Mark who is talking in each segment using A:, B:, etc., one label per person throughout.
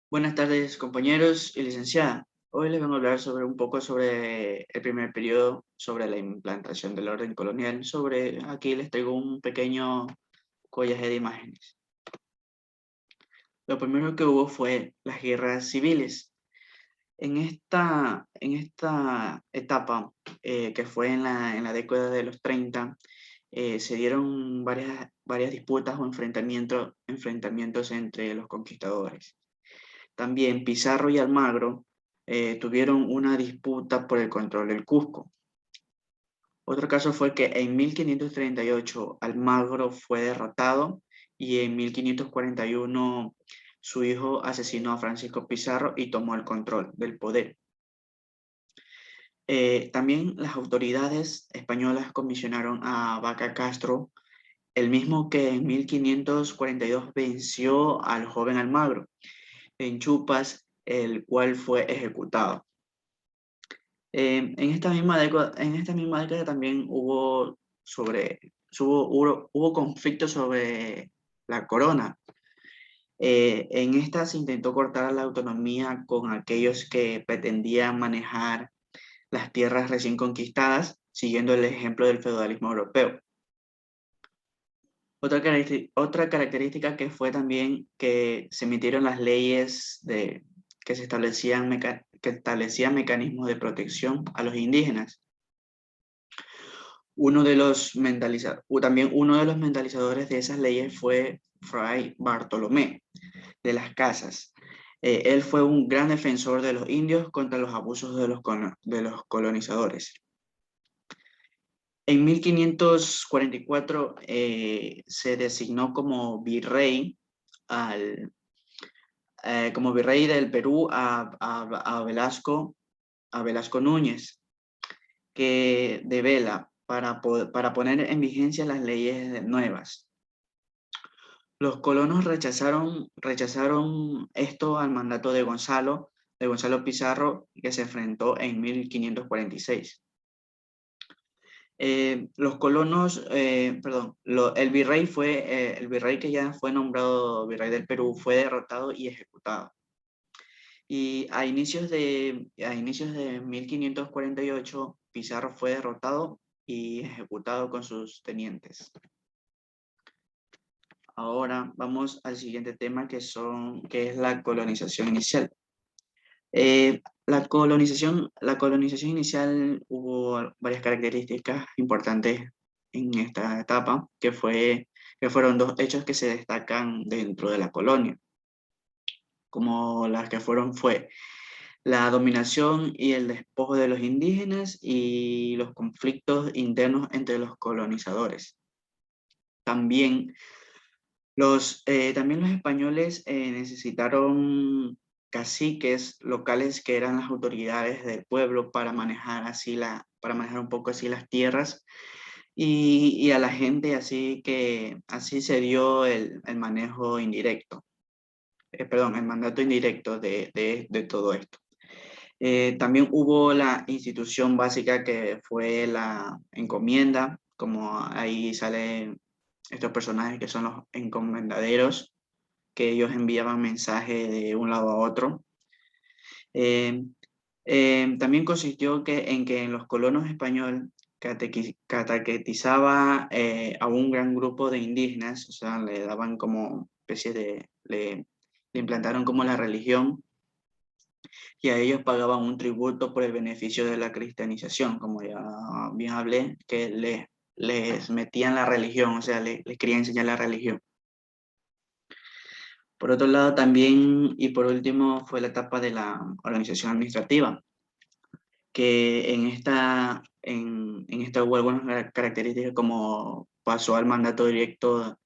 A: Buenas tardes, compañeros y licenciada. Hoy les vengo a hablar sobre un poco sobre el primer periodo, sobre la implantación del orden colonial. Aquí les traigo un pequeño collaje de imágenes. Lo primero que hubo fue las guerras civiles. En esta etapa, que fue en la década de los 30, se dieron varias disputas o enfrentamientos entre los conquistadores. También Pizarro y Almagro tuvieron una disputa por el control del Cusco. Otro caso fue que en 1538 Almagro fue derrotado y en 1541 su hijo asesinó a Francisco Pizarro y tomó el control del poder. También las autoridades españolas comisionaron a Vaca Castro, el mismo que en 1542 venció al joven Almagro en Chupas, el cual fue ejecutado. En esta misma década también hubo conflictos sobre la corona. En esta se intentó cortar la autonomía con aquellos que pretendían manejar las tierras recién conquistadas, siguiendo el ejemplo del feudalismo europeo. Otra característica que fue también que se emitieron las leyes que establecían mecanismos de protección a los indígenas. También uno de los mentalizadores de esas leyes fue Fray Bartolomé de las Casas. Él fue un gran defensor de los indios contra los abusos de los colonizadores. En 1544 se designó como virrey del Perú a Velasco Núñez, de Vela, para poner en vigencia las leyes nuevas. Los colonos rechazaron esto al mandato de Gonzalo Pizarro, que se enfrentó en 1546. El virrey que ya fue nombrado virrey del Perú fue derrotado y ejecutado. Y a inicios de 1548, Pizarro fue derrotado y ejecutado con sus tenientes. Ahora vamos al siguiente tema que es la colonización inicial. La colonización inicial hubo varias características importantes en esta etapa, que fueron dos hechos que se destacan dentro de la colonia, como las que fue la dominación y el despojo de los indígenas y los conflictos internos entre los colonizadores. También también los españoles necesitaron caciques locales que eran las autoridades del pueblo para manejar un poco así las tierras y a la gente, así se dio el manejo indirecto, el mandato indirecto de todo esto. También hubo la institución básica que fue la encomienda, como ahí salen estos personajes que son los encomendaderos, que ellos enviaban mensajes de un lado a otro. Eh, También consistió en que los colonos españoles catequizaba a un gran grupo de indígenas, o sea, le daban como especie le implantaron como la religión y a ellos pagaban un tributo por el beneficio de la cristianización, como ya bien hablé, que les metían la religión, o sea, les querían enseñar la religión. Por otro lado, también, y por último, fue la etapa de la organización administrativa, que en esta hubo algunas características como pasó al mandato directo.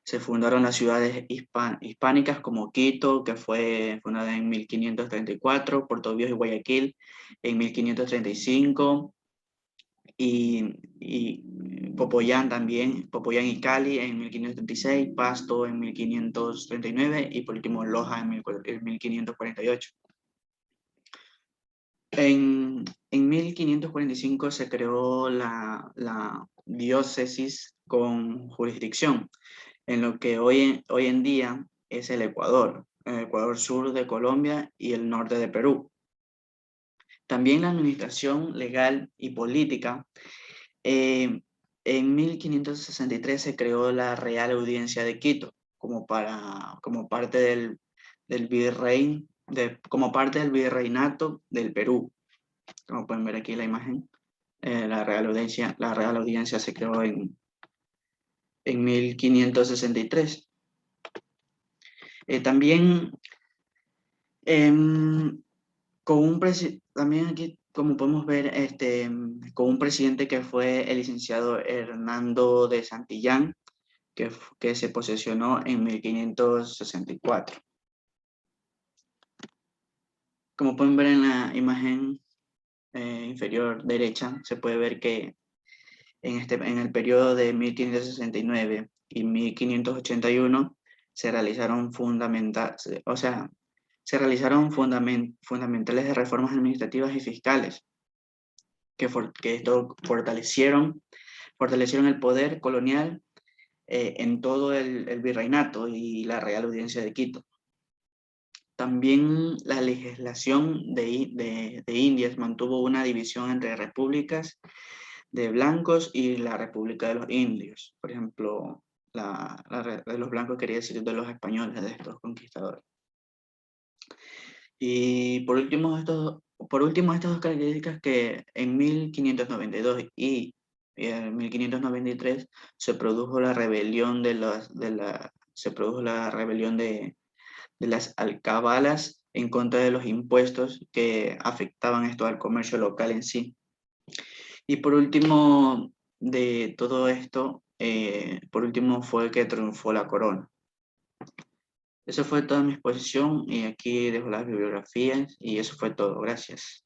A: Se fundaron las ciudades hispánicas como Quito, que fue fundada en 1534, Puerto Víos y Guayaquil en 1535, y Popayán también, Popayán y Cali en 1536, Pasto en 1539 y por último Loja en 1548. En 1545 se creó la diócesis con jurisdicción en lo que hoy en día es el Ecuador. Ecuador sur de Colombia y el norte de Perú. También la administración legal y política. eh, en 1563 se creó la Real Audiencia de Quito como parte como parte del virreinato del Perú. Como pueden ver aquí la imagen, la Real Audiencia se creó en 1563. También em, también aquí, como podemos ver, con un presidente que fue el licenciado Hernando de Santillán, que se posesionó en 1564. Como pueden ver en la imagen inferior derecha, se puede ver que en el periodo de 1569 y 1581 se realizaron fundamentales de reformas administrativas y fiscales que esto fortalecieron el poder colonial en todo el virreinato y la Real Audiencia de Quito. También la legislación de Indias mantuvo una división entre repúblicas de blancos y la República de los Indios. Por ejemplo, de los blancos quería decir de los españoles, de estos conquistadores. Y por último, estas dos características que en 1592 y en 1593 se produjo la rebelión de las alcabalas en contra de los impuestos que afectaban esto al comercio local en sí. Y por último de todo esto, por último fue que triunfó la corona. Eso fue toda mi exposición y aquí dejo las bibliografías y eso fue todo. Gracias.